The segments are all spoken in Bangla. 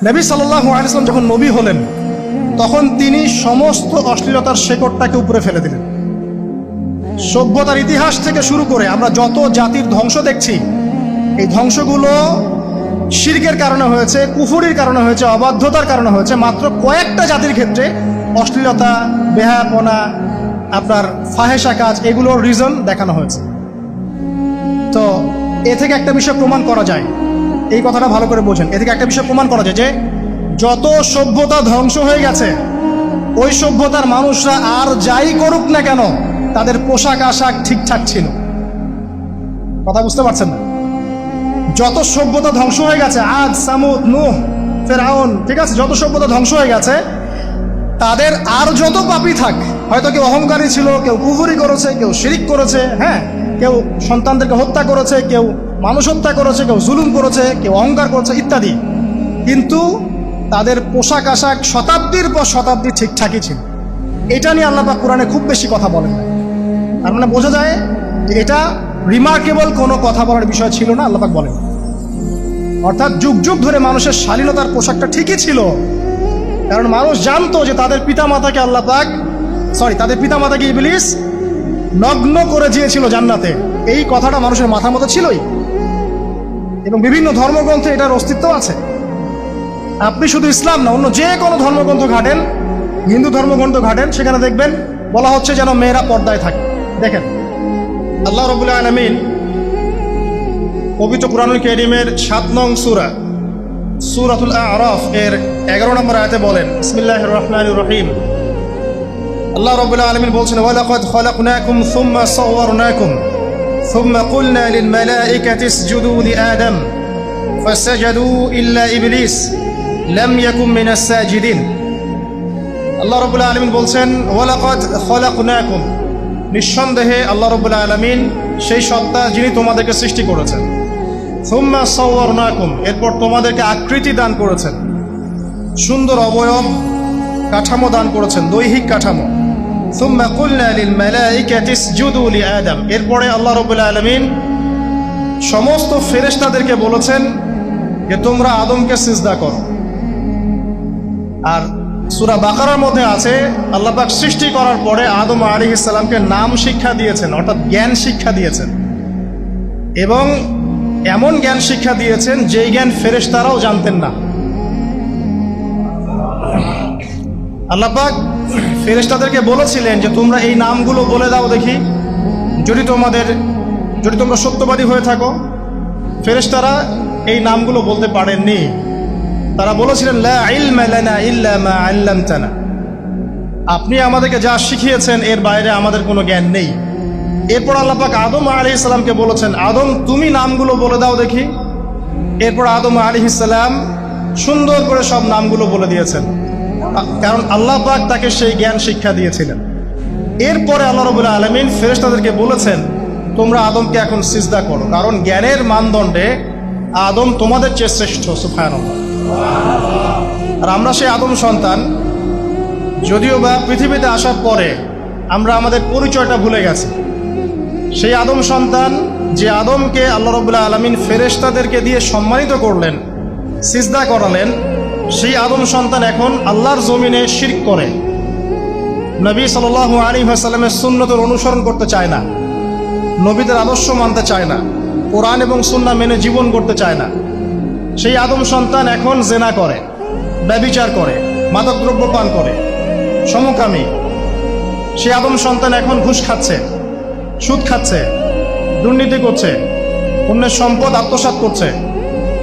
নবী সাল্লাল্লাহু আলাইহি ওয়াসাল্লাম যখন নবী হলেন তখন তিনি সমস্ত অশ্লীলতার শেকড়টাকে উপরে ফেলে দিলেন। সভ্যতার ইতিহাস থেকে শুরু করে আমরা যত জাতির ধ্বংস দেখছি, এই ধ্বংসগুলো শিরকের কারণে হয়েছে, কুফরির কারণে হয়েছে, অবাধ্যতার কারণে হয়েছে। মাত্র কয়েকটা জাতির ক্ষেত্রে অশ্লীলতা, বেহায়াপনা, আপনার ফাহেসা কাজ, এগুলোর রিজন দেখানো হয়েছে। তো এ থেকে একটা বিষয় প্রমাণ করা যায়, এই কথাটা ভালো করে বোঝেন। এ থেকে একটা বিষয় প্রমাণ করা যায় যে যত সভ্যতা ধ্বংস হয়ে গেছে, ওই সভ্যতার মানুষরা আর যাই করুক না কেন তাদের পোশাক আশাক ঠিকঠাক ছিল। কথা বুঝতে পারছেন না? যত সভ্যতা ধ্বংস হয়ে গেছে, আদ, সামুদ, নূহ, ফেরাউন, ঠিক আছে, যত সভ্যতা ধ্বংস হয়ে গেছে, তাদের আর যত পাপী থাক, হয়তো কেউ অহংকারী ছিল, কেউ কুফরি করেছে, কেউ শিরিক করেছে, হ্যাঁ, কেউ সন্তানদেরকে হত্যা করেছে, কেউ মানুষ হত্যা করেছে, কেউ জুলুম করেছে, কেউ অহংকার করেছে ইত্যাদি, কিন্তু তাদের পোশাক আশাক শতাব্দীর পর শতাব্দী ঠিকঠাকই ছিল। এটা নিয়ে আল্লাহ পাক কোরআনে খুব বেশি কথা বলেন না। তার মানে বোঝা যায় যে এটা রিমার্কেবল কোনো কথা বলার বিষয় ছিল না, আল্লাহ পাক বলেন। অর্থাৎ যুগ যুগ ধরে মানুষের শালীনতার পোশাকটা ঠিকই ছিল, কারণ মানুষ জানতো যে তাদের পিতামাতাকে আল্লাহ পাক, তাদের পিতামাতাকে ইবলিস নগ্ন করে দিয়েছিল জান্নাতে। এই কথাটা মানুষের মাথার মধ্যে ছিলই, এবং বিভিন্ন ধর্মগ্রন্থে এটার অস্তিত্ব আছে। আপনি শুধু ইসলাম না, অন্য যে কোনো ধর্মগ্রন্থ ঘাটেন, হিন্দু ধর্মগ্রন্থ ঘাটেন, সেখানে দেখবেন বলা হচ্ছে যেন মেয়েরা পর্দায় থাকে। দেখেন, আল্লাহ রাব্বুল আলামিন পবিত্র কুরআনুল কারীমের ৭ নং সূরা সূরাতুল আ'রাফ এর 11 নম্বর আয়াতে বলেন, বিসমিল্লাহির রহমানির রহিম, আল্লাহ রাব্বুল আলামিন বলছেন, ওয়ালাকাদ খালাকনাকুম সুম্মা সাওয়ারনাকুম সুম্মা কুলনা লিল মালাইকাতি ইসজুদু লিআদম ফাসাজাদু ইল্লা ইবলিস লাম ইয়াকুম মিনাস সাজিদিন। আল্লাহ রাব্বুল আলামিন বলছেন, ওয়ালাকাদ খালাকনাকুম, নিঃসন্দেহে আল্লাহ রাব্বুল আলামিন সেই সত্তা যিনি তোমাদেরকে সৃষ্টি করেছেন। সুম্মা সাওয়ারনাকুম, এরপর তোমাদেরকে আকৃতি দান করেছেন, সুন্দর অবয়ব কাঠামো দান করেছেন, দৈহিক কাঠামো। সুম্মা কুলনা লিল মালাইকাতি ইসজুদু লিআদম, এরপরে আল্লাহ রাব্বুল আলামিন সমস্ত ফেরেশতাদেরকে বলেছেন যে তোমরা আদমকে সিজদা করো। আর সূরা বাকারার মধ্যে আছে, আল্লাহ পাক সৃষ্টি করার পরে আদম আলাইহিস সালামকে নাম শিক্ষা দিয়েছেন, অর্থাৎ জ্ঞান শিক্ষা দিয়েছেন, এবং এমন জ্ঞান শিক্ষা দিয়েছেন যেই জ্ঞান ফেরেশতারাও জানতেন না। আল্লাহ পাক ফেরেশতাদেরকে বলেছিলেন যে তোমরা এই নামগুলো বলে দাও দেখি, যদি তোমরা সত্যবাদী হয়ে থাকো। ফেরেশতারা এই নামগুলো বলতে পারেননি। তারা বলেছিলেন, লা ইলমা লানা ইল্লা মা আল্লামতানা, আপনি আমাদেরকে যা শিখিয়েছেন এর বাইরে আমাদের কোনো জ্ঞান নেই। এরপর আল্লাহ পাক আদম আলাইহিস সালামকে বলেছেন, আদম তুমি নামগুলো বলে দাও দেখি। এরপর আদম আলাইহিস সালাম সুন্দর করে সব নামগুলো বলে দিয়েছেন, কারণ আল্লাহ পাক তাকে সেই জ্ঞান শিক্ষা দিয়েছিলেন। এরপরে আল্লাহ রাব্বুল আলামিন ফেরেশতাদেরকে বলেছেন, তোমরা আদমকে এখন সিজদা করো, কারণ জ্ঞানের মানদণ্ডে আদম তোমাদের চেয়ে শ্রেষ্ঠ। সুবহানাল্লাহ। আর আমরা সেই আদম সন্তান, যদিও বা পৃথিবীতে আসার পরে আমরা আমাদের পরিচয়টা ভুলে গেছি। সেই আদম সন্তান, যে আদমকে আল্লাহ রাব্বুল আলামিন ফেরেশতাদেরকে দিয়ে সম্মানিত করলেন, সিজদা করালেন, সেই আদম সন্তান এখন আল্লাহর জমিনে শিরক করে, নবী সাল্লাল্লাহু আলাইহি ওয়াসাল্লামের সুন্নতের অনুসরণ করতে চায় না, নবীদের আদর্শ মানতে চায় না, কোরআন এবং সুন্নাহ মেনে জীবন করতে চায় না। সেই আদম সন্তান এখন জেনা করে, ব্যভিচার করে, মাদকদ্রব্য পান করে, সমকামী। সেই আদম সন্তান এখন ঘুষ খাচ্ছে, সুদ খাচ্ছে, দুর্নীতি করছে, অন্যের সম্পদ আত্মসাৎ করছে,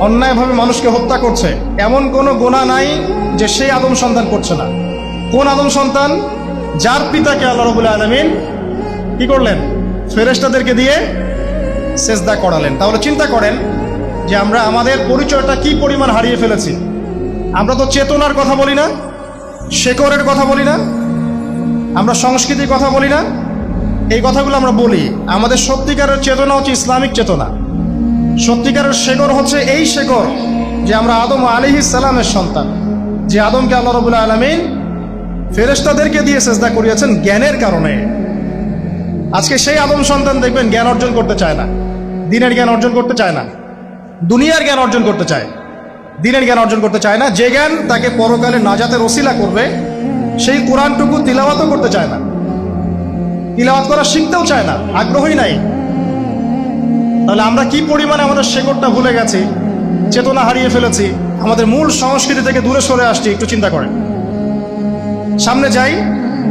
অন্যায়ভাবে মানুষকে হত্যা করছে। এমন কোনো গুনাহ নাই যে সেই আদম সন্তান করছে না। কোন আদম সন্তান? যার পিতাকে আল্লাহ রাব্বুল আলামিন কি করলেন? ফেরেশতাদেরকে দিয়ে সেজদা করালেন। তাহলে চিন্তা করেন যে আমরা আমাদের পরিচয়টা কি পরিমাণ হারিয়ে ফেলেছি। আমরা তো চেতনার কথা বলি না, শেকড়ের কথা বলি না, আমরা সংস্কৃতির কথা বলি না। এই কথাগুলো আমরা বলি। আমাদের সত্যিকারের চেতনা হচ্ছে ইসলামিক চেতনা। সত্যিকারের শেকড় হচ্ছে এই শেকড় যে আমরা আদম আলাইহিস সালামের সন্তান, যে আদমকে আল্লাহ রাব্বুল আলামিন ফেরেশতাদেরকে দিয়ে সেজদা করিয়েছেন জ্ঞানের কারণে। আজকে সেই আদম সন্তান দেখবেন জ্ঞান অর্জন করতে চায় না, দিনের জ্ঞান অর্জন করতে চায় না, দুনিয়ার জ্ঞান অর্জন করতে চায়। দ্বীনের জ্ঞান অর্জন করতে চায় না, যে জ্ঞান তাকে পরকালে নাজাতের ওসিলা করবে, সেই কোরআনটুকু তিলাওয়াতও করতে চায় না, তিলাওয়াত করা শিখতেও চায় না, আগ্রহই নাই। তাহলে আমরা কি পরিমাণে আমাদের শেকড়টা ভুলে গেছি, চেতনা হারিয়ে ফেলেছি, আমাদের মূল সংস্কৃতি থেকে দূরে সরে আসছি, একটু চিন্তা করেন। সামনে যাই,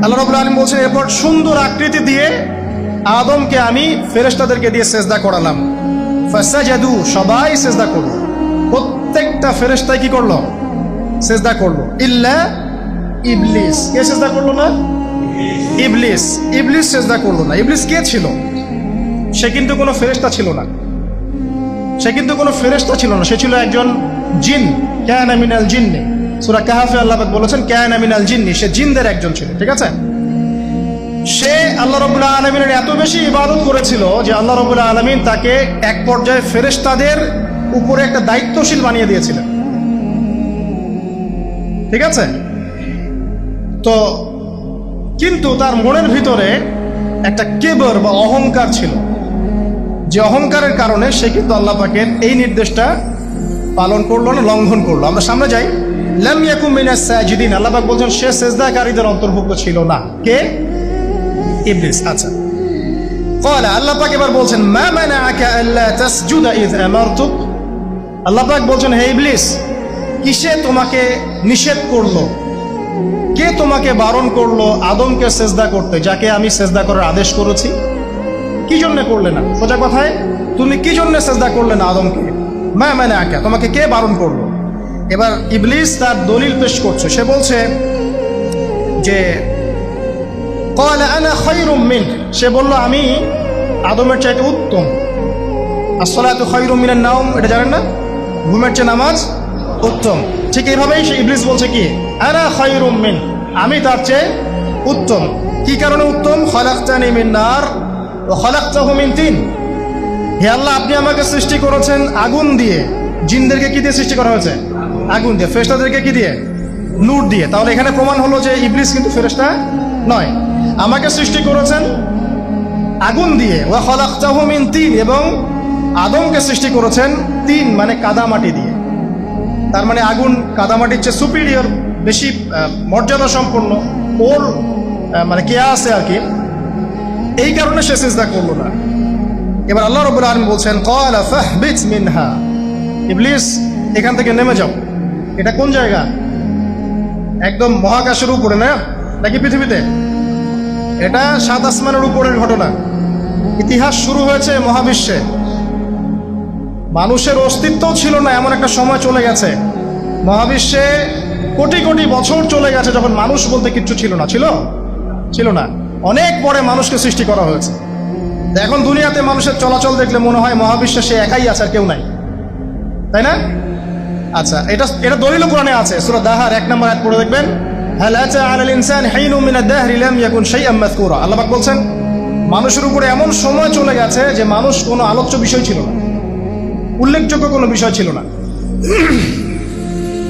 আল্লাহ রাব্বুল আলামিন বলছেন, এরপর সুন্দর আকৃতি দিয়ে আদমকে আমি ফেরেশতাদেরকে দিয়ে সেজদা করালাম। ফাসাজাদু, সবাই সেজদা করলো, প্রত্যেকটা ফেরেশতাই কি করলো? সেজদা করলো। ইল্লা ইবলিস, কে সেজদা করলো না? ইবলিস। ইবলিস সেজদা করলো না। ইবলিস কে ছিল? সে কিন্তু কোনো ফেরেশতা ছিল না, সে কিন্তু কোনো ফেরেশতা ছিল না, সে ছিল একজন জিন। কানা মিনাল জিন্নি, সূরা কাহফে আল্লাহ পাক বলেছেন কানা মিনাল জিন্নি, সে জিনদের একজন ছিল। ঠিক আছে, সে আল্লাহ রাব্বুল আলামিনের এত বেশি ইবাদত করেছিল যে আল্লাহ রাব্বুল আলামিন তাকে এক পর্যায়ে ফেরেশতাদের উপরে একটা দায়িত্বশীল বানিয়ে দিয়েছিলেন। ঠিক আছে, তো কিন্তু তার মনের ভিতরে একটা কেবর বা অহংকার ছিল, যে অহংকারের কারণে সে কিন্তু আল্লাহ পাকের এই নির্দেশটা পালন করলো না, লঙ্ঘন করলো। আমরা সামনে যাই, লাম ইয়াকুম মিনাস সাজিদিন, আল্লাহ পাক বলছেন সে সেজদাকারীদের অন্তর্ভুক্ত ছিল না। কে? ইবলিস। আচ্ছা, ক্বালা, আল্লাহ পাক এবার বলছেন মা মানাআকা আল্লা তাসজুদা ইয আমারতুক, আল্লাহ পাক বলছেন হে ইবলিস, কিসে তোমাকে নিষেধ করলো, কে তোমাকে বারণ করলো আদমকে সেজদা করতে, যাকে আমি সেজদা করার আদেশ করেছি? কি জন্য করলে না? সোজা কথায়, তুমি কি জন্য সেজদা করলে না আদমকে? মা মানাআকা, তোমাকে কে বারণ করলো? এবার ইবলিস তার দলিল পেশ করছে, সে বলছে যে ক্বালা আনা খায়রুম মিন, সে বলল আমি আদমের চাইতে উত্তম। আসসালাতু খায়রুম মিনান নাওম, এটা জানেন না? ঘুমের চেয়ে নামাজ উত্তম। ঠিক এইভাবেই সে ইবলিস বলছে কি, আনা খায়রুম মিন, আমি তার চেয়ে উত্তম। কি কারণে উত্তম? খালাকতানি মিন নার ওয়া খালাকতাহু মিন তিন, হে আল্লাহ আপনি আমাকে সৃষ্টি করেছেন আগুন দিয়ে, জিনদেরকে কি দিয়ে সৃষ্টি করা হয়েছে? আগুন দিয়ে। ফেরেশতাদেরকে কি দিয়ে? নূর দিয়ে। তাহলে এখানে প্রমাণ হলো যে ইবলিস কিন্তু ফেরেশতা নয়। আমাকে সৃষ্টি করেছেন আগুন দিয়ে, ওয়া খালাকতাহু মিন তিন, এবং আদমকে সৃষ্টি করেছেন তিন মানে কাদামাটি দিয়ে। তার মানে আগুন কাদামাটির চেয়ে সুপিরিয়র, বেশি মর্যাদা সম্পন্ন, ওর মানে কে আছে আর কি, এই কারণে সে সিজদা করলো না। এবার আল্লাহ রাব্বুল আলামিন বলছেন ক্বালা ফাহবিত মিনহা, ইবলিস এখান থেকে নেমে যাও। এটা কোন জায়গা? একদম মহাকাশের উপরে না, নাকি পৃথিবীতে? এটা 7 আসমানের উপরের ঘটনা। ইতিহাস শুরু হয়েছে মহাবিশ্বে, মানুষের অস্তিত্বও ছিল না এমন একটা সময় চলে গেছে। মহাবিশ্বে কোটি কোটি বছর চলে গেছে যখন মানুষ বলতে কিচ্ছু ছিল না। ছিল না, অনেক পরে মানুষকে সৃষ্টি করা হয়েছে। এখন দুনিয়াতে মানুষের চলাচল দেখলে মনে হয় মহাবিশ্বে সে একাই আছে, আর কেউ নাই, তাই না? আচ্ছা, এটা দলিল কোরআনে আছে, সূরা দাহার 1 নম্বর আয়াত পড়ে দেখবেন, হাল আতা আলাল ইনসানি হিনুম মিনাদ দাহরি লাম ইয়াকুন শাইআম মাযকুরা, আল্লাহ পাক বলছেন মানুষের উপরে এমন সময় চলে গেছে যে মানুষ কোনো আলোচ্য বিষয় ছিল না, উল্লেখযোগ্য কোনো বিষয় ছিল না।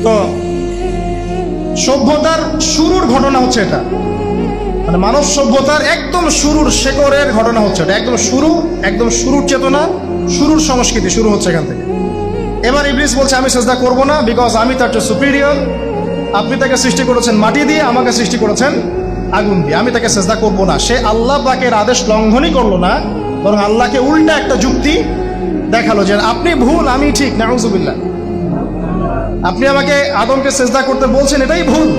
তো সভ্যতার শুরুর ঘটনা হচ্ছে এটা, মানে মানব সভ্যতার একদম শুরুর শেকড়ের ঘটনা হচ্ছে এটা, একদম শুরুর চেতনা, শুরুর সংস্কৃতি শুরু হচ্ছে এখান থেকে। এবার ইবলিস বলছে আমি সেজদা করব না, বিকজ আমি তার চেয়ে সুপিরিয়র। আপনি তাকে সৃষ্টি করেছেন মাটি দিয়ে, আমাকে সৃষ্টি করেছেন আগুন দিয়ে, আমি তাকে সেজদা করব না। সে আল্লাহ পাকের আদেশ লঙ্ঘনই করলো না, বরং আল্লাহকে উল্টা একটা যুক্তি দেখালো যে আপনি ভুল, আমি ঠিক। নাউজুবিল্লাহ, আপনি আমাকে আদমকে সেজদা করতে বলছেন, এটাই ভুল,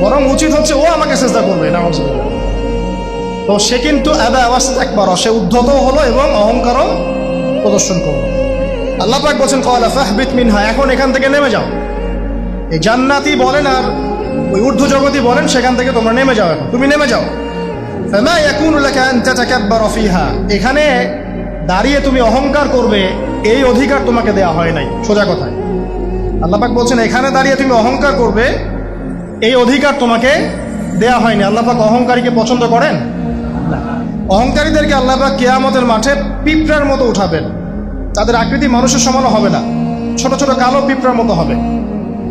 বরং উচিত হচ্ছে ও আমাকে সেজদা করবে। নাউজুবিল্লাহ। তো সে কিন্তু আবা ওয়াস্তাকবার, সে উদ্ধত হলো এবং অহংকারও প্রদর্শন করলো। আল্লাহ পাক বলেন ক্বালা ফাহবিত মিনহা, এখন এখান থেকে নেমে যাও। এই জান্নাতি বলেন আর ওই ঊর্ধ্ব জগতি বলেন, সেখান থেকে তোমরা নেমে যাও, এখন তুমি নেমে যাও। ফামা ইয়াকুনু লাকা আন তাতাকাব্বারা ফিহা, এখানে দাঁড়িয়ে তুমি অহংকার করবে এই অধিকার তোমাকে দেয়া হয় নাই। সোজা কথায় আল্লাহ পাক বলছেন এখানে দাঁড়িয়ে তুমি অহংকার করবে এই অধিকার তোমাকে দেয়া হয়নি। আল্লাহ পাক অহংকারীকে পছন্দ করেন না। অহংকারীদেরকে আল্লাহ পাক কিয়ামতের মাঠে পিঁপড়ার মতো উঠাবেন, তাদের আকৃতি মানুষের সমানও হবে না, ছোট ছোট কালো পিঁপড়ার মতো হবে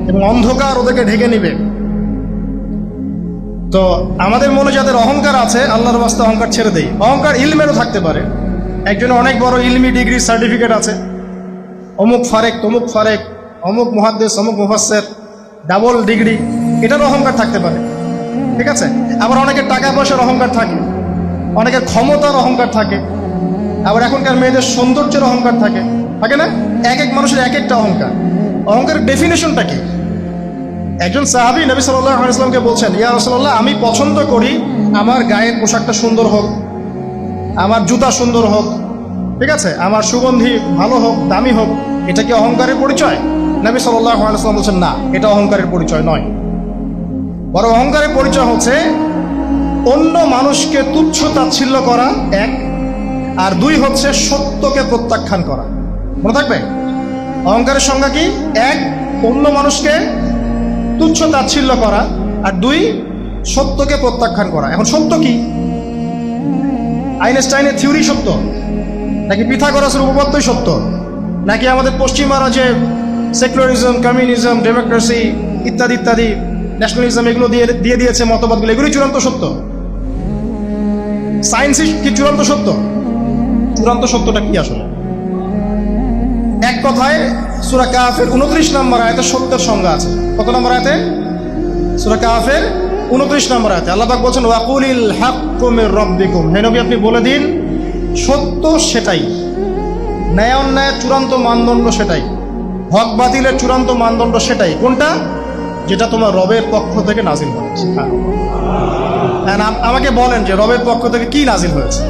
এবং অন্ধকার ওদেরকে ঢেকে নিবে। তো আমাদের মনে যাদের অহংকার আছে, আল্লাহর রাস্তা অহংকার ছেড়ে দেই। অহংকার ইলমেরও থাকতে পারে, একজনের অনেক বড় ইলমি ডিগ্রি সার্টিফিকেট আছে, অমুক ফারেক তমুক ফারেক, অমুক মুহাদ্দিস, অমুক মুফাসসির, ডাবল ডিগ্রি, এটার অহংকার থাকতে পারে, ঠিক আছে। আবার অনেকের টাকা পয়সার অহংকার থাকে, অনেকের ক্ষমতার অহংকার থাকে, আবার এখনকার মেয়েদের সৌন্দর্যের অহংকার থাকে, থাকে না? এক এক মানুষের এক একটা অহংকার। অহংকারের ডেফিনেশনটা কি? একজন সাহাবী নবী সাল্লাল্লাহু আলাইহি ওয়াসাল্লামকে বলছেন, ইয়া রাসূলুল্লাহ, আমি পছন্দ করি আমার গায়ের পোশাকটা সুন্দর হোক, আমার জুতা সুন্দর হোক, ঠিক আছে, আমার সুগন্ধি ভালো হোক, দামি হোক। এটা কি অহংকারের পরিচয়? নবী সাল্লাল্লাহু আলাইহি ওয়াসাল্লাম বলছেন, না, এটা অহংকারের পরিচয় নয়। বরং অহংকারের পরিচয় হচ্ছে অন্য মানুষকে তুচ্ছ তাচ্ছিল্য করা, এক, আর দুই হচ্ছে সত্যকে প্রত্যাখ্যান করা। মনে থাকবে, অহংকারের সংজ্ঞা কি? এক, অন্য মানুষকে তুচ্ছ তাচ্ছিল্য করা, আর দুই, সত্যকে প্রত্যাখ্যান করা। এখন সত্য কি? আইনস্টাইনের থিওরি সত্য, নাকি পিথাগোরাসের উপপাদ্যই সত্য, নাকি আমাদের পশ্চিমারা যে সেকুলারিজম, কমিউনিজম, ডেমোক্রেসি ইত্যাদি ইত্যাদি, ন্যাশনালিজম, এগুলো দিয়ে দিয়েছে মতবাদগুলো, এগুলোই চূড়ান্ত সত্য? সায়েন্সই কি চূড়ান্ত সত্য? চূড়ান্ত সত্যটা কি আসলে? এক কথায় সূরা কাহফের 29 নম্বর আয়াতে সত্যের সংজ্ঞা আছে। কত নম্বর আয়াতে? সূরা কাহফের 29 নম্বর আয়াতে আল্লাহ পাক বলছেন, ওয়াকুলিল হাক্কু মির রাব্বিকুম, হে নবী আপনি বলে দিন সত্য সেটাই, ন্যায় অন্যায়ের চূড়ান্ত মানদণ্ড সেটাই, হক বাতিলের চূড়ান্ত মানদণ্ড সেটাই। কোনটা? যেটা তোমার রবের পক্ষ থেকে নাজিল হয়েছে। আমাকে বলেন যে রবের পক্ষ থেকে কি নাজিল হয়েছে?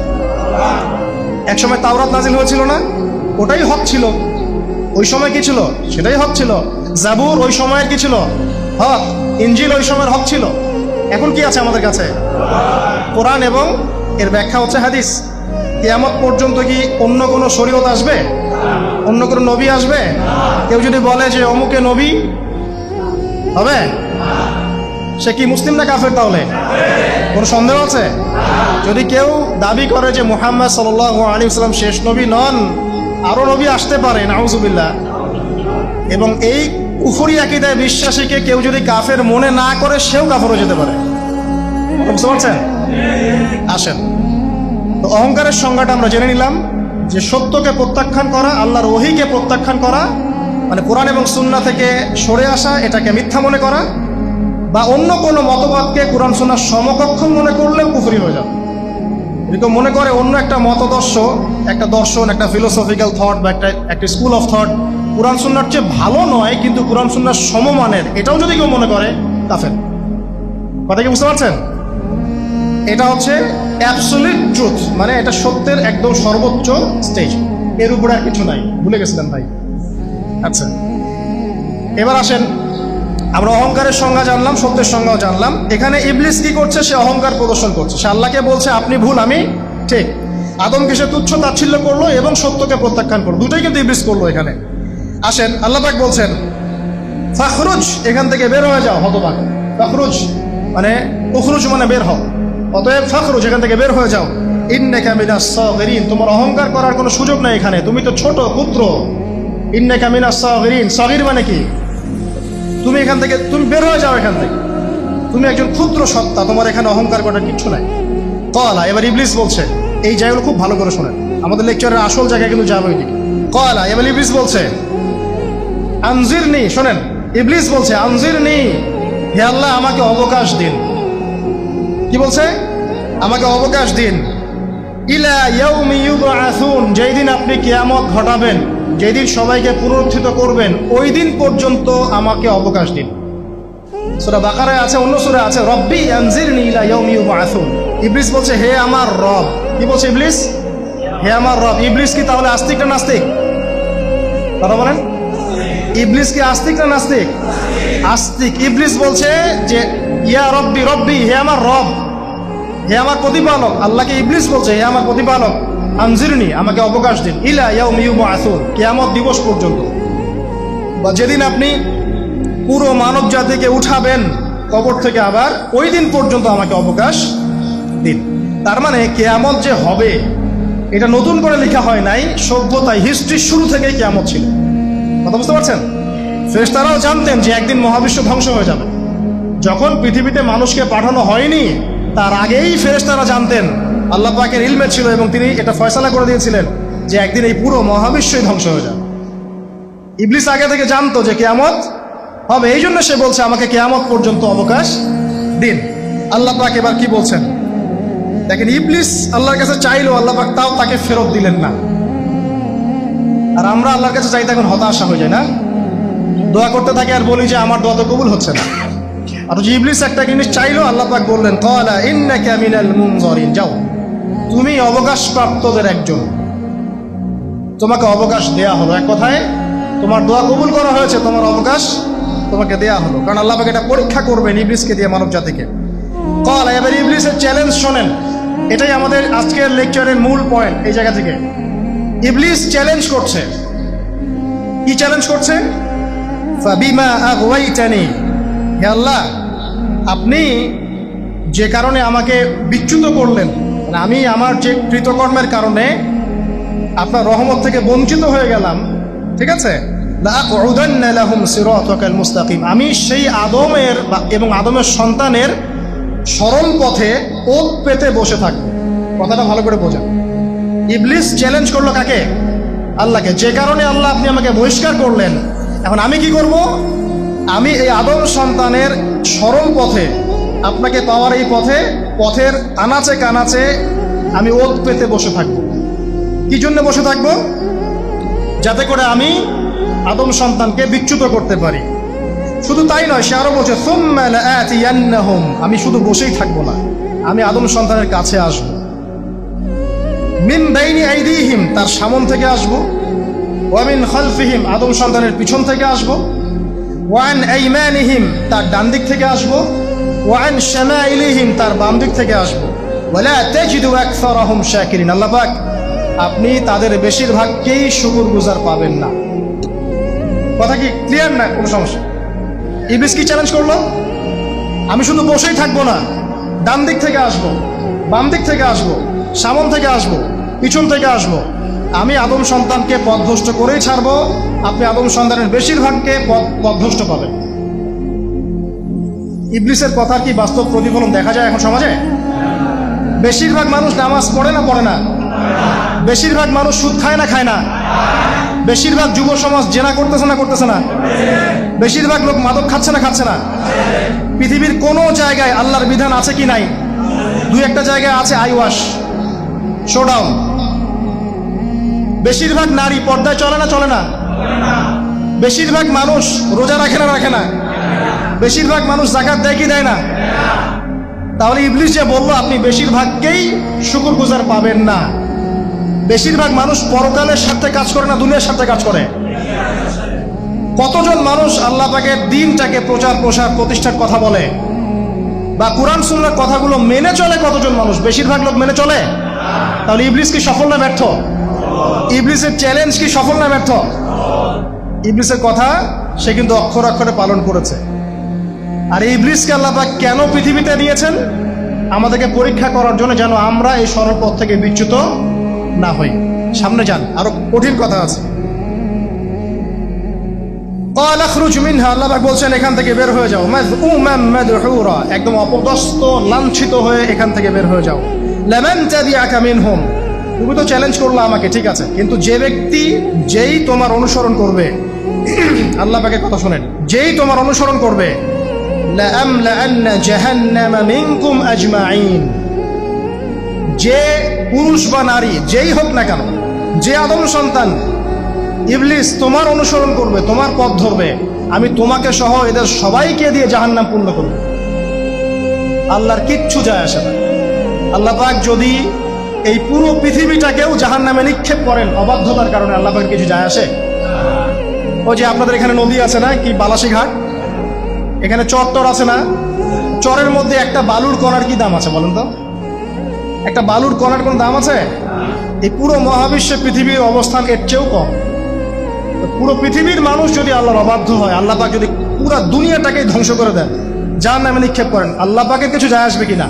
একসময় তাওরাত নাজিল হয়েছিল না? ওটাই হক ছিল। ওই সময় কি ছিল? সেটাই হক ছিল। জাবুর ওই সময়ের কি ছিল? হক। ইনজিল ওই সময়ের হক ছিল। এখন কি আছে আমাদের কাছে? কোরআন, এবং এর ব্যাখ্যা হচ্ছে হাদিস। কিয়ামত পর্যন্ত কি অন্য কোনো শরীয়ত আসবে? অন্য কোনো নবী আসবে? কেউ যদি বলে যে অমুকে নবী হবে, সে কি মুসলিম না কাফের? তাহলে কোনো সন্দেহ আছে? যদি কেউ দাবি করে যে মুহাম্মদ সাল্লাল্লাহু আলাইহি ওয়াসাল্লাম শেষ নবী নন, আরো নবী আসতে পারে, নাউজুবিল্লাহ, এবং এই কুফরি আকীদায় বিশ্বাসীকে কেউ যদি কাফের মনে না করে, সেও কাফের হয়ে যেতে পারে। বুঝতে পারছেন? আসেন, তো অহংকারের সংজ্ঞাটা আমরা জেনে নিলাম যে সত্যকে প্রত্যাখ্যান করা, আল্লাহর ওহীকে প্রত্যাখ্যান করা, মানে কোরআন এবং সুন্নাহ থেকে সরে আসা, এটাকে মিথ্যা মনে করা, বা অন্য কোনো মতবাদকে কোরআন সুন্নাহর সমকক্ষ মনে করলেও কুফরি হয়ে যাবে। এরকম মনে করে অন্য একটা মতদর্শ, একটা দর্শন, একটা ফিলোসফিক্যাল থট বা একটা স্কুল অফ থট কোরআন সুন্নাহর চেয়ে ভালো নয়, কিন্তু কোরআন সুন্নাহর সমমানের, এটাও যদি কেউ মনে করে, কাফের। কথা কি বুঝতে পারছেন? এটা হচ্ছে অ্যাবসলিউট ট্রুথ, মানে এটা সত্যের একদম সর্বোচ্চ স্টেজ, এর উপরে আর কিছু নাই। ভুলে গেছিলেন ভাই? আচ্ছা, এবার আসেন, আমরা অহংকারের সংজ্ঞা জানলাম, সত্যের সংজ্ঞাও জানলাম। এখানে ইবলিস কি করছে? সে অহংকার প্রদর্শন করছে। সে আল্লাহকে বলছে আপনি ভুল, আমি ঠিক। আদমকে সে তুচ্ছ তাচ্ছিল্য করলো এবং সত্যকে প্রত্যাখ্যান করলো, দুটোই কিন্তু ইবলিস করলো এখানে। আসেন, আল্লাহ পাক বলছেন ফাখরুজ, এখান থেকে বের হয়ে যাও হতভাগ। ফাখরুজ মানে উখরুজ মানে বের হও, অতএব ফাখরুজ, এখান থেকে বের হয়ে যাও। ইন্নাকা মিনাস সাগিরিন, তোমার অহংকার করার কোনো সুযোগ নেই এখানে, তুমি তো ছোট পুত্র। ইন্নাকা মিনাস সাগিরিন, সাগির মানে কি? তুমি এখান থেকে, তুমি বের হয়ে যাও এখান থেকে, তুমি একজন ক্ষুদ্র সত্তা, তোমার এখানে অহংকার করার কিচ্ছু নাই। ক্বালা, এবার ইবলিস বলছে, এই জায়গাগুলো খুব ভালো করে শোনেন, আমাদের লেকচারের আসল জায়গায় কিন্তু যাবে ওইদিকে। ক্বালা, এবার ইবলিস বলছে আনজিরনি, শোনেন, ইবলিস বলছে আনজিরনি, হে আল্লাহ আমাকে অবকাশ দিন। কি বলছে? আমাকে অবকাশ দিন। ইলা ইয়াউমি ইউবআসুন, যেই দিন আপনি কিয়ামত ঘটাবেন, যেই দিন সবাইকে পুনরুত্থিত করবেন, ওই দিন পর্যন্ত আমাকে অবকাশ দিন। সূরা বাকারায় আছে, অন্য সূরা আছে, রব্বি আনজিরনি ইলা ইয়াউমি ইউবআসুন। ইবলিস বলছে হে আমার রব। কি বলছে ইবলিস? হে আমার রব। ইবলিস কি তাহলে আস্তিক না নাস্তিক? কথা বলেন, ইবলিস কি আস্তিক না নাস্তিক? আস্তিক। ইবলিস বলছে যে ইয়া রব্বি, রব্বি, হে আমার রব, হে আমার প্রতিপালক। আল্লাহকে ইবলিস বলছে হে আমার প্রতিপালক, আনজিরনি, আমাকে অবকাশ দিন, ইলা ইয়াউমি ইউবআসুন, কিয়ামত দিবস পর্যন্ত, বা যেদিন আপনি পুরো মানব জাতিকে উঠাবেন কবর থেকে, আবার ওই দিন পর্যন্ত আমাকে অবকাশ দিন। তার মানে কিয়ামত যে হবে এটা নতুন করে লেখা হয় নাই, সভ্যতায় হিস্ট্রির শুরু থেকেই কিয়ামত ছিল। কথা বুঝতে পারছেন? ফেরেশতারাও জানতেন যে একদিন মহাবিশ্ব ধ্বংস হয়ে যাবে। যখন পৃথিবীতে মানুষকে পাঠানো হয়নি তার আগেই ফেরেশতারা জানতেন, আল্লাহ পাকের ইলমে ছিল এবং তিনি এটা ফয়সালা করে দিয়েছিলেন যে একদিন এই পুরো মহাবিশ্বই ধ্বংস হয়ে যাবে। ইবলিস আগে থেকে জানতো যে কিয়ামত হবে, এই জন্য সে বলছে আমাকে কিয়ামত পর্যন্ত অবকাশ দিন। আল্লাহ পাক এবার কি বলছেন দেখেন, ইবলিস আল্লাহর কাছে চাইলো, আল্লাহ পাক তাও তাকে ফেরত দিলেন না। আর আমরা আল্লাহর কাছে চাইতে এখন হতাশা হয়ে যায় না, দোয়া করতে থাকি আর বলি যে আমার দোয়া তো কবুল হচ্ছে না। আর যে ইবলিস একটা জিনিস চাইলো, আল্লাহ পাক বললেন ক্বালা ইন্নাকা মিনাল মুনজারিন, যাও তুমি অবকাশপ্রাপ্তদের একজন, তোমাকে অবকাশ দেয়া হলো। এক কথায় তোমার দোয়া কবুল করা হয়েছে, তোমার অবকাশ তোমাকে দেয়া হলো, কারণ আল্লাহ পাক এটা পরীক্ষা করবেন ইবলিসকে দিয়ে, মানব জাতিকে। ক্বালা, এবার ইবলিসের চ্যালেঞ্জ শোনেন, এটাই আমাদের আজকের লেকচারের মূল পয়েন্ট। এই জায়গা থেকে ইবলিস চ্যালেঞ্জ করছে। কি চ্যালেঞ্জ করছে? ফাবিমা আগওয়াইতানি, হে আল্লাহ আপনি যে কারণে আমাকে বিচ্যুত করলেন, মানে আমি আমার যে কৃতকর্মের কারণে আপনার রহমত থেকে বঞ্চিত হয়ে গেলাম, ঠিক আছে, লাআকউদান্না লাহুম সিরাতাকাল মুস্তাকিম, আমি সেই আদমের এবং আদমের সন্তানের সরল পথে ওত পেতে বসে থাকবো। কথাটা ভালো করে বোঝেন। ইবলিস চ্যালেঞ্জ করলো কাকে? আল্লাহকে। যে কারণে আল্লাহ আপনি আমাকে বহিষ্কার করলেন, এখন আমি কি করব? আমি এই আদম সন্তানের সরল পথে, আপনাকে পাওয়ার এই পথের আনাচে কানাচে আমি ওত পেতে বসে থাকবো। কি জন্য বসে থাকবো? যাতে করে আমি আদম সন্তানকে বিচ্যুত করতে পারি। শুধু তাই নয়, সে আরো বলছে সুম্মা লাআতিয়ান্নাহুম, আমি শুধু বসেই থাকবো না, আমি আদম সন্তানের কাছে আসবো। মিন বাইনি আইদিহিম, তার সামন থেকে আসবো। ওয়া মিন খালফিহিম, আদম সন্তানের পিছন থেকে আসবো। ওয়া আন আইমানিহিম, তার ডান দিক থেকে আসবো। ওয়া আন শামাইলিহিম, তার বাম দিক থেকে আসবো। ওয়ালা তাজিদু আকসারাহুম শাকিরিন, আল্লাহ পাক আপনি তাদের বেশিরভাগকেই শুকরগুজার পাবেন না। কথা কি ক্লিয়ার? না কোনো সমস্যা? ইবলিস কি চ্যালেঞ্জ করলো? আমি শুধু বসেই থাকবো না, ডান দিক থেকে আসবো, বাম দিক থেকে আসবো, সামন থেকে আসবো, পিছন থেকে আসবো, আমি আদম সন্তানকে পথভ্রষ্ট করেই ছাড়বো, আপনি আদম সন্তানের বেশিরভাগকে পথভ্রষ্ট পাবেন। ইবলিসের কথা কি বাস্তব প্রতিফলন দেখা যায় এখন সমাজে? বেশিরভাগ মানুষ নামাজ পড়ে না পড়ে না? বেশিরভাগ মানুষ সুদ খায় না খায় না? বেশিরভাগ যুব সমাজ জেনা করতেছে না করতেছে না? বেশিরভাগ লোক মাদক খাচ্ছে না খাচ্ছে না? পৃথিবীর কোনো জায়গায় আল্লাহর বিধান আছে কি নাই? দুই একটা জায়গায় আছে আইওয়াশ, শোডাউন। বেশিরভাগ নারী পর্দায় চলে না চলে না? বেশিরভাগ মানুষ রোজা রাখে না রাখে না? বেশিরভাগ মানুষ যাকাত দেয় কি দেয় না? তাহলে ইবলিস যে বললো আপনি বেশিরভাগকেই শুকরগুজার পাবেন না, বেশিরভাগ মানুষ পরকালের স্বার্থে কাজ করে না দুনিয়ার স্বার্থে কাজ করে? কতজন মানুষ আল্লাহ পাকের দ্বীনটাকে প্রচার প্রসার প্রতিষ্ঠার কথা বলে বা কোরআন সুন্নাহর কথাগুলো মেনে চলে? কতজন মানুষ? বেশিরভাগ লোক মেনে চলে। তাহলে ইবলিস কি সফল না ব্যর্থ? ইবলিসের চ্যালেঞ্জ কি সফল না ব্যর্থ? ইবলিসের কথা সে কিন্তু অক্ষর অক্ষরে পালন করেছে। আর ইবলিসকে আল্লাহ পাক কেন পৃথিবীতে নিয়েছেন? আমাদেরকে পরীক্ষা করার জন্য, যেন আমরা এই সরল পথ থেকে বিচ্যুত না হই। সামনে যান, আরো কঠিন কথা আছে। ক্বালা খরুজ মিনহা, আল্লাহ পাক বলছেন এখান থেকে বের হয়ে যাও। মাযউমান মাদহুরা, একদম অপদস্থ লাঞ্ছিত হয়ে এখান থেকে বের হয়ে যাও। লামান তাবিআকা মিনহুম, তুমি তো চ্যালেঞ্জ করলে আমাকে, ঠিক আছে, কিন্তু যে ব্যক্তি যেই তোমার অনুসরণ করবে, আল্লাহ পাকের কথা শুনেন, যেই তোমার অনুসরণ করবে, লাআমলাআন্না জাহান্নামা মিনকুম আজমাইন, যে পুরুষ বা নারী যেই হোক না কেন, যে আদম সন্তান ইবলিস তোমার অনুসরণ করবে, তোমার পথ ধরবে, আমি তোমাকে সহ এদের সবাইকে দিয়ে জাহান্নাম পূর্ণ করব। আল্লাহর কিচ্ছু যায় আসে না। আল্লাহ পাক যদি এই পুরো পৃথিবীটাকেও জাহান্নামে নিক্ষেপ করেন অবাধ্যতার কারণে, আল্লাহ পাকের কিছু যায় আসে? ওই যে আপনাদের এখানে নদী আছে না, কি বালাসী ঘাট, এখানে চর আছে না? চরের মধ্যে একটা বালুর কণার কি দাম আছে বলেন তো? একটা বালুর কণার কোন দাম আছে? এই পুরো মহাবিশ্বে পৃথিবীর অবস্থান এর চেয়েও কম। পুরো পৃথিবীর মানুষ যদি আল্লাহর অবাধ্য হয়, আল্লাহ পাক যদি পুরো দুনিয়াটাকে ধ্বংস করে দেন, জাহান্নামে নিক্ষেপ করেন, আল্লাহ পাকের কিছু যায় আসবে কিনা?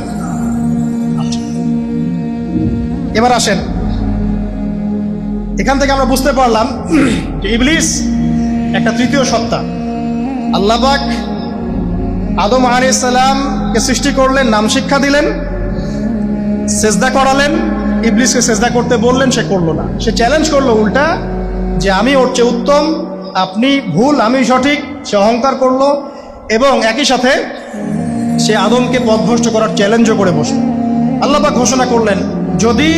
এবার আসেন, এখান থেকে আমরা বুঝতে পারলাম যে ইবলিস একটা তৃতীয় সত্তা। আল্লাহ পাক আদম আলাইহিস সালামকে সৃষ্টি করলেন, নাম শিক্ষা দিলেন, সেজদা করালেন, ইবলিসকে সেজদা করতে বললেন, সে করলো না। সে চ্যালেঞ্জ করলো উল্টা যে আমি ওর চেয়ে উত্তম, আপনি ভুল আমি সঠিক, সে অহংকার করলো এবং একই সাথে সে আদমকে পথভ্রষ্ট করার চ্যালেঞ্জও করে বসল। আল্লাহ পাক ঘোষণা করলেন, যদি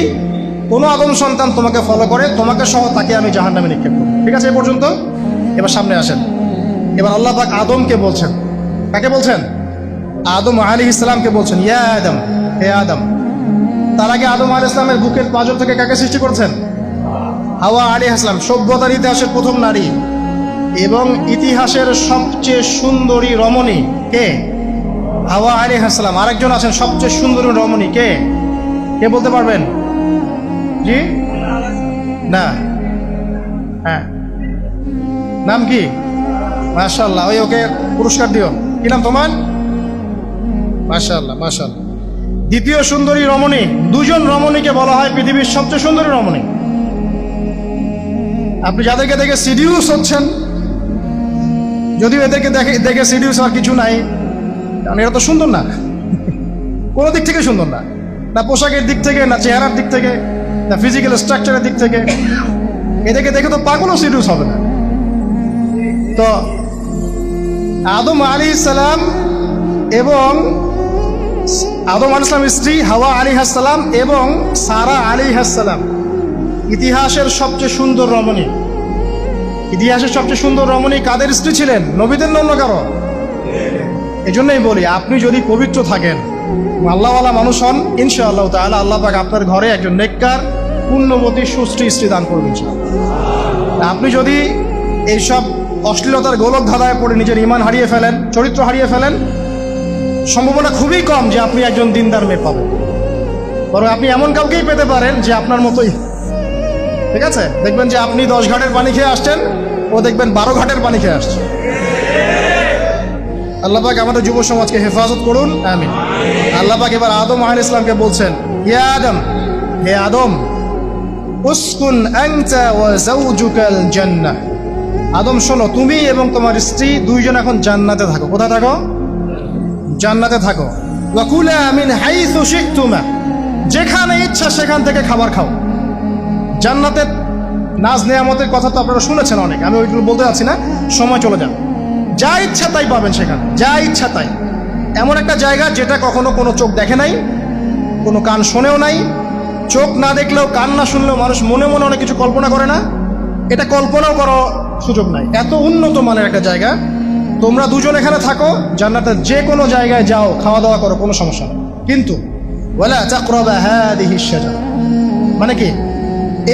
কোনো আদম সন্তান তোমাকে ফলো করে, তোমাকে সহ তাকে আমি জাহান্নামে নিক্ষেপ করব। ঠিক আছে, এ পর্যন্ত। এবার সামনে আসেন। এবার আল্লাহ পাক আদমকে বলছেন, কাকে বলছেন? আদম আলাইহিস সালামকে বলছেন, ইয়া আদম, হে আদম। তার আগে আদম আলাইহিস সালামের বুকের পাঁজর থেকে কাকে সৃষ্টি করছেন? হাওয়া আলাইহিস সালাম, সভ্যতার ইতিহাসের প্রথম নারী এবং ইতিহাসের সবচেয়ে সুন্দরী রমণী কে? হাওয়া আলাইহিস সালাম। আরেকজন আছেন সবচেয়ে সুন্দরী রমণী, কে? কে বলতে পারবেন? জি না, হ্যাঁ, নাম কি? মাশাআল্লাহ, ওই ওকে পুরস্কার দিও। কি নাম তোমার? মাশাআল্লাহ, মাশাআল্লাহ। দ্বিতীয় সুন্দরী রমণী, দুজন রমণীকে বলা হয় পৃথিবীর সবচেয়ে সুন্দরী রমণী। আপনি যাদেরকে দেখে সিডিউস হচ্ছেন, যদিও এদেরকে দেখে সিডিউস আর কিছু নাই, কারণ এরা তো সুন্দর না, কোনো দিক থেকে সুন্দর না, না পোশাকের দিক থেকে, না চেহারার দিক থেকে, না ফিজিক্যাল স্ট্রাকচারের দিক থেকে। এদেরকে দেখে তো পাগলও সিডিউস হবে না। তো আদম আলাইহিস সালাম এবং আদম আলাইহিস সালামের স্ত্রী হাওয়া আলাইহিস সালাম এবং সারা আলাইহিস সালাম ইতিহাসের সবচেয়ে সুন্দর রমণী। ইতিহাসের সবচেয়ে সুন্দর রমণী কাদের স্ত্রী ছিলেন? নবীদের না অন্য কারো? এজন্যই বলি, আপনি যদি পবিত্র থাকেন, আল্লাহওয়ালা মানুষ হন, ইনশাআল্লাহ তাআলা আল্লাহ পাক আপনার ঘরে একজন নেককার পুণ্যবতী সুশ্রী স্ত্রী দান করবেন। আপনি যদি এইসব অশ্লীলতার গোলক ধাঁধায় পড়ে নিজের ঈমান হারিয়ে ফেলেন, চরিত্র হারিয়ে ফেলেন, সম্ভাবনা খুবই কম যে আপনি একজন দিনদার মেয়ে পাবেন। বরং আপনি এমন কাউকেই পেতে পারেন যে আপনার মতোই। ঠিক আছে, দেখবেন যে আপনি 10 ঘাটের পানি খেয়ে আসছেন, ও দেখবেন 12 ঘাটের পানি খেয়ে আসছে। আল্লাহ পাক আমাদের যুব সমাজকে হেফাজত করুন, আমিন। আল্লাহ পাক এবার আদম আলাইহিস সালামকে বলছেন, ইয়া আদম, হে আদম, উসকুন আনতা ওয়া যাওজুকাল জান্নাহ। আদম শোনো, তুমি এবং তোমার স্ত্রী দুইজন এখন জান্নাতে থাকো। কোথায় থাকো? জান্নাতে থাকো। ওয়া কুলা মিন হাইসু শি'তুমা, যেখানে ইচ্ছা সেখান থেকে খাবার খাও। জান্নাতের নাজ নেয়ামতের কথা তো আপনারা শুনেছেন অনেক, আমি ওইগুলো বলতে যাচ্ছি না, সময় চলে যাবে। যা ইচ্ছা তাই পাবেন সেখানে, যা ইচ্ছা তাই। এমন একটা জায়গা যেটা কখনো কোনো চোখ দেখে নাই, কোনো কান শোনেও নাই। চোখ না দেখলেও, কান না শুনলেও মানুষ মনে মনে অনেক কিছু কল্পনা করে না? এটা কল্পনাও করার সুযোগ নাই। এত উন্নত মানের একটা জায়গা। তোমরা দুজন এখানে থাকো, জান্নাতের যে কোনো জায়গায় যাও, খাওয়া দাওয়া করো, কোনো সমস্যা নেই। কিন্তু ওয়ালা তাকরাবা হাদিহিশ শাজারা, মানে কি,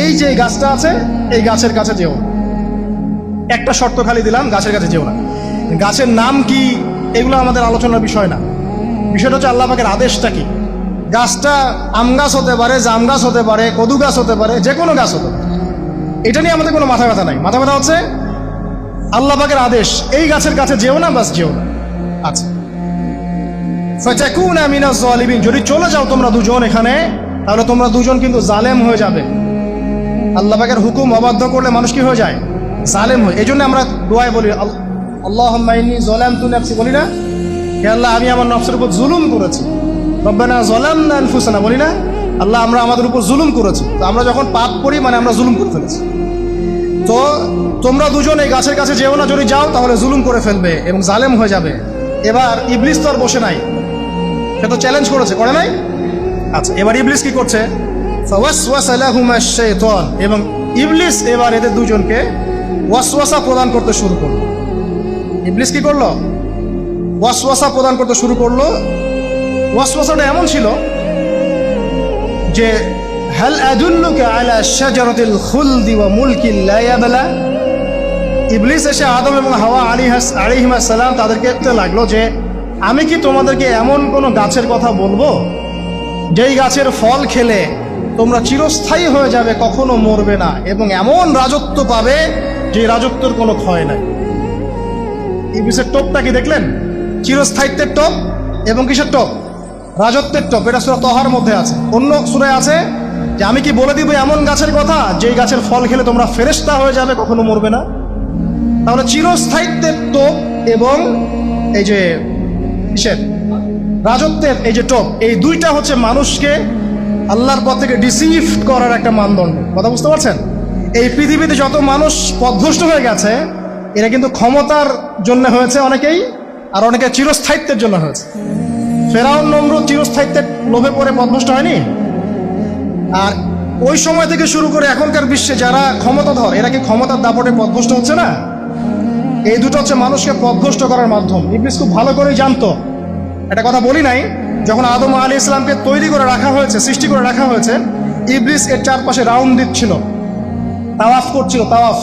এই যে গাছটা আছে, এই গাছের কাছে যেও। একটা শর্ত খালি দিলাম, গাছের কাছে যেও না। গাছের নাম কি এগুলো আমাদের আলোচনার বিষয় না। বিষয়টা হচ্ছে আল্লাহ পাকের আদেশটা কি। গাছটা আম গাছ হতে পারে, জাম গাছ হতে পারে, কদু গাছ হতে পারে, যে কোনো গাছ হতে পারে। এটা নিয়ে আমাদের কোনো মাথা ব্যথা নাই। মাথা ব্যথা হচ্ছে আল্লাহ পাকের আদেশ, এই গাছের কাছে যেও না, বাস যেও না। আচ্ছা, ফাতাকুনা মিনাজ জালিমিন, যদি চলে যাও তোমরা দুজন এখানে, তাহলে তোমরা দুজন কিন্তু জালেম হয়ে যাবে। আল্লাহ পাকের হুকুম অবাধ্য করলে মানুষ কি হয়ে যায়? জালেম হয়। এই জন্য আমরা দোয়ায় বলি, আল্লাহুম্মা ইন্নী যালামতু নাফসি, বলি না? হে আল্লাহ, আমি আমার নফসের উপর জুলুম করেছি। রব্বানা যালামনা আনফুসানা, বলি না? আল্লাহ, আমরা আমাদের উপর জুলুম করেছি। তো আমরা যখন পাপ করি, মানে আমরা জুলুম করে ফেলেছি। তো তোমরা দুজন এই গাছের কাছে যেও না, যদি যাও তাহলে জুলুম করে ফেলবে এবং জালেম হয়ে যাবে। এবার ইবলিস তো আর বসে নাই, সে তো চ্যালেঞ্জ করেছে, করে নাই? আচ্ছা, এবার ইবলিস কি করছে? ফাওয়াসওয়াসা লাহুমা শাইতান, এবং ইবলিস এবার এদের দুজনকে ওয়াসওয়াসা প্রদান করতে শুরু করলো। ইবলিস কি করলো? ওয়াসওয়াসা প্রদান করতে শুরু করলো। ওয়াসওয়াসাটা এমন ছিল যে, হাল আদুল্লুকা আলা শাজারাতিল খুলদি ওয়া মুলকিন লা ইয়াবলা। ইবলিস এসে আদম এবং হাওয়া আলাইহিস সালাম তাদেরকে বলতে লাগলো যে, আমি কি তোমাদেরকে এমন কোনো গাছের কথা বলবো যেই গাছের ফল খেলে তোমরা চিরস্থায়ী হয়ে যাবে, কখনো মরবে না, এবং এমন রাজত্ব পাবে যে রাজত্বের কোনো ক্ষয় নাই। ইবলিসের টোপটা কি দেখলেন? চিরস্থায়িত্বের টোপ এবং কিসের টোপ? রাজত্বের টোপ। এটা সূরা তাহার মধ্যে আছে। অন্য সূরায় আছে যে, আমি কি বলে দিব এমন গাছের কথা যেই গাছের ফল খেলে তোমরা ফেরেশতা হয়ে যাবে, কখনো মরবে না। তাহলে চিরস্থায়িত্বের টোপ এবং এই যে কিসের? রাজত্বের এই যে টোপ, এই দুইটা হচ্ছে মানুষকে আল্লাহর পথ থেকে ডিসিভ করার একটা মানদণ্ড। কথা বুঝতে পারছেন? এই পৃথিবীতে যত মানুষ পথভ্রষ্ট হয়ে গেছে, এরা কিন্তু ক্ষমতার জন্য হয়েছে অনেকেই, আর অনেকে চিরস্থায়িত্বের জন্য হয়েছে। ফেরাউন নমরুদ চিরস্থায়িত্বের লোভে পড়ে পথভ্রষ্ট হয়নি? আর ওই সময় থেকে শুরু করে এখনকার বিশ্বে যারা ক্ষমতাধর, এরা কি ক্ষমতার দাপটে পথভ্রষ্ট হচ্ছে না? এই দুটো হচ্ছে মানুষকে পথভ্রষ্ট করার মাধ্যম। ইবলিস খুব ভালো করেই জানতো, একটা কথা বলি নাই, যখন আদম আলাইহিস সালামকে তৈরি করে রাখা হয়েছে, সৃষ্টি করে রাখা হয়েছে, ইবলিস এর চারপাশে রাউন্ড দিচ্ছিল, তাওয়াফ করছিল, তাওয়াফ,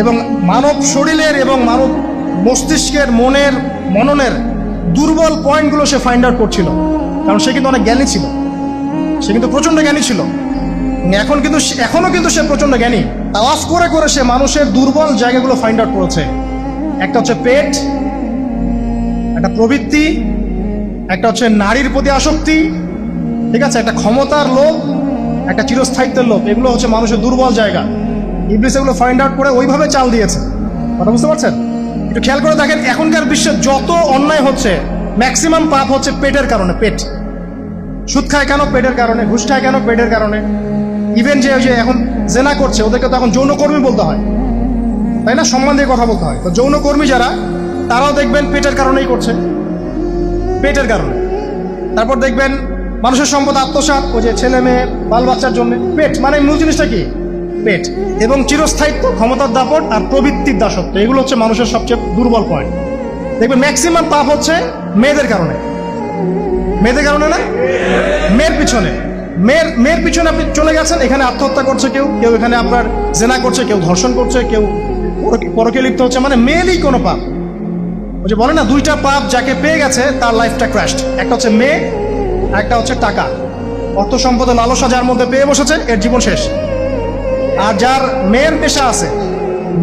এবং মানব শরীরের এবং মানব মস্তিষ্কের, মননের দুর্বল পয়েন্টগুলো সে ফাইন্ড আউট করছিল। কারণ সে কিন্তু অনেক জ্ঞানী ছিল, সে কিন্তু প্রচণ্ড জ্ঞানী ছিল। এখনো কিন্তু সে প্রচণ্ড জ্ঞানী। তাওয়াফ করে করে সে মানুষের দুর্বল জায়গাগুলো ফাইন্ড আউট করেছে। একটা হচ্ছে পেট, একটা প্রবৃত্তি, একটা হচ্ছে নারীর প্রতি আসক্তি, ঠিক আছে, একটা ক্ষমতার লোভ, একটা চিরস্থায়িত্বের লোভ। এগুলো হচ্ছে মানুষের দুর্বল জায়গা। ইবলিস এগুলো ফাইন্ড আউট করে ওইভাবে চাল দিয়েছে। কথা বুঝতে পারছেন? একটু খেয়াল করে দেখেন, এখনকার বিশ্বে যত অন্যায় হচ্ছে, ম্যাক্সিমাম পাপ হচ্ছে পেটের কারণে। পেট। সুদ খায় কেন? পেটের কারণে। ঘুষ খায় কেন? পেটের কারণে। ইভেন যে এখন জেনা করছে, ওদেরকে তো এখন যৌনকর্মী বলতে হয়, তাই না? সম্মান দিয়ে কথা বলতে হয়। তো যৌনকর্মী যারা, তারাও দেখবেন পেটের কারণেই করছে, পেটের কারণে। তারপর দেখবেন মানুষের সম্পদ আত্মসাৎ, ওই যে ছেলে মেয়ে বাল বাচ্চার জন্য। পেট মানে মূল জিনিসটা কি? পেট। এবং চিরস্থায়িত্ব, ক্ষমতার দাপট আর প্রবৃত্তির দাসত্ব, এগুলো হচ্ছে মানুষের সবচেয়ে দুর্বল পয়েন্ট। দেখবেন ম্যাক্সিমাম পাপ হচ্ছে মেয়েদের কারণে। মেয়েদের কারণে না, মেয়ের পিছনে। মেয়ের পিছনে আপনি চলে গেছেন, এখানে আত্মহত্যা করছে কেউ, কেউ এখানে আপনার জেনা করছে, কেউ ধর্ষণ করছে, কেউ পরকে লিপ্ত হচ্ছে। মানে মেয়েরই কোনো পাপ। ওই যে বলে না, দুইটা পাপ যাকে পেয়ে গেছে তার লাইফটা ক্র্যাশড। একটা হচ্ছে মেয়ে, একটা হচ্ছে টাকা। অর্থ সম্পদের লালসা যার মধ্যে পেয়ে বসেছে, এর জীবন শেষ। আর যার মেয়ের নেশা আছে,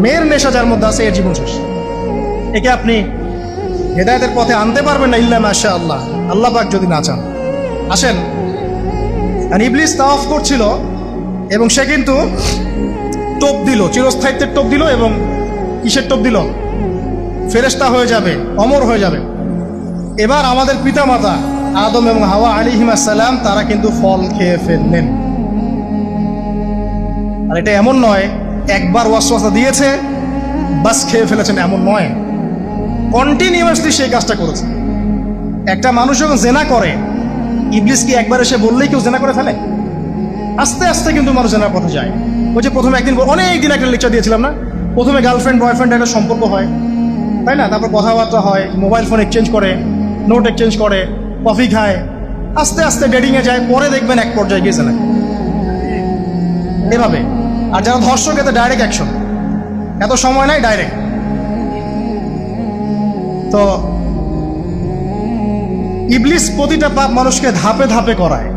মেয়ের নেশা যার মধ্যে আছে, এর জীবন শেষ। একে আপনি হেদায়েতের পথে আনতে পারবেন না ইল্লা মাশাআল্লাহ, আল্লাহ পাক যদি না চান। আসেন, আর ইবলিস তাওয়াফ করছিল এবং সে কিন্তু টোপ দিল, চিরস্থায়িত্বের টোপ দিল। এবং কিসের টোপ দিল? ফেরেশতা হয়ে যাবে, অমর হয়ে যাবে। এবার আমাদের পিতামাতা আদম এবং হাওয়া আলাইহিস সালাম, তারা কিন্তু ফল খেয়ে ফেললেন। আর এটা এমন নয় একবার ওয়াসওয়াসা দিয়েছে বাস খেয়ে ফেলেছেন, এমন নয়। কন্টিনিউয়াসলি সেই কাজটা করেছে। একটা মানুষ যখন জেনা করে, ইবলিস কি একবার এসে বললেই কেউ জেনা করে ফেলে? আস্তে আস্তে কিন্তু মানুষ জেনার পথে যায়। ওই যে প্রথমে অনেক দিন একটা লেকচার দিয়েছিলাম না, প্রথমে গার্লফ্রেন্ড বয়ফ্রেন্ড একটা সম্পর্ক হয়, তাই না? তারপর কথাবার্তা হয়, মোবাইল ফোন এক্সচেঞ্জ করে, নোট এক্সচেঞ্জ করে, কফি খায়, আস্তে আস্তে ডেটিংয়ে যায়, পরে দেখবেন এক পর্যায়ে গিয়ে জেনা এভাবে। আর যারা ধর্ষক, এতে ডাইরেক্ট অ্যাকশন, এত সময় নাই, ডাইরেক্ট। তো ইবলিস প্রতিটা পাপ মানুষকে ধাপে ধাপে করায়।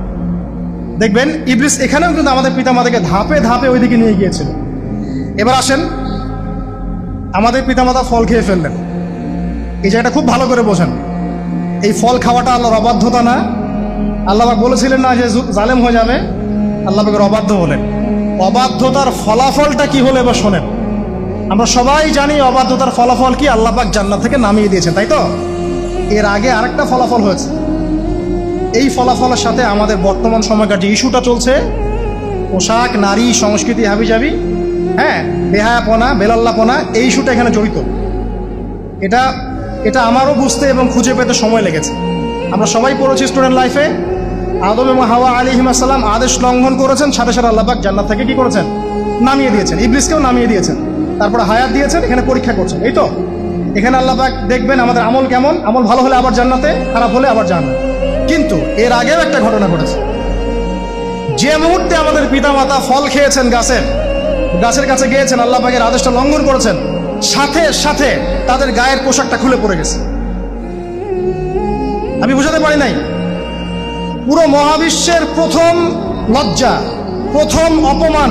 দেখবেন ইবলিস এখানেও কিন্তু আমাদের পিতামাতাকে ধাপে ধাপে ওইদিকে নিয়ে গিয়েছিল। এবার আসেন, আমাদের পিতামাতা ফল খেয়ে ফেললেন, এই জায়গাটা খুব ভালো করে বোঝেন। এই ফল খাওয়াটা আল্লাহর অবাধ্যতা না। আল্লাহ পাক বলেছিলেন না যে জালেম হয়ে যাবে, আল্লাহ পাকের অবাধ্য হলেন। অবাধ্যতার ফলাফলটা কি হলো এবার শোনেন। আমরা সবাই জানি অবাধ্যতার ফলাফল কি, আল্লাহ পাক জান্নাত থেকে নামিয়ে দিয়েছেন, তাই তো? এর আগে আরেকটা ফলাফল হয়েছে। এই ফলাফলের সাথে আমাদের বর্তমান সময়কার যে ইস্যুটা চলছে, পোশাক, নারী, সংস্কৃতি, হাবিজাবি, হ্যাঁ, বেহায়াপনা, বেলাল্লাপনা, এই ইস্যুটা এখানে জড়িত। এটা আমারও বুঝতে এবং খুঁজে পেতে সময় লেগেছে। আমরা সবাই পড়েছি স্টুডেন্ট লাইফে, আদম এবং হাওয়া আলাইহিস সালাম আদেশ লঙ্ঘন করেছেন, সাথে সাথে আল্লাহ পাক জান্নাত থেকে কি করেছেন? নামিয়ে দিয়েছেন। ইবলিসকেও নামিয়ে দিয়েছেন, তারপরে হায়াত দিয়েছেন, এখানে পরীক্ষা করছেন, এই তো? এখানে আল্লাহ পাক দেখবেন আমাদের আমল কেমন, আমল ভালো হলে আবার জান্নাতে, খারাপ হলে আবার জান্নাতে। কিন্তু এর আগেও একটা ঘটনা ঘটেছে। যে মুহূর্তে আমাদের পিতামাতা ফল খেয়েছেন গাছের কাছে গিয়েছেন, আল্লাহ পাকের আদেশটা লঙ্ঘন করেছেন, সাথে সাথে তাদের গায়ের পোশাকটা খুলে পড়ে গেছে। আমি বুঝাতে পারি নাই, পুরো মহাবিশ্বের প্রথম লজ্জা, প্রথম অপমান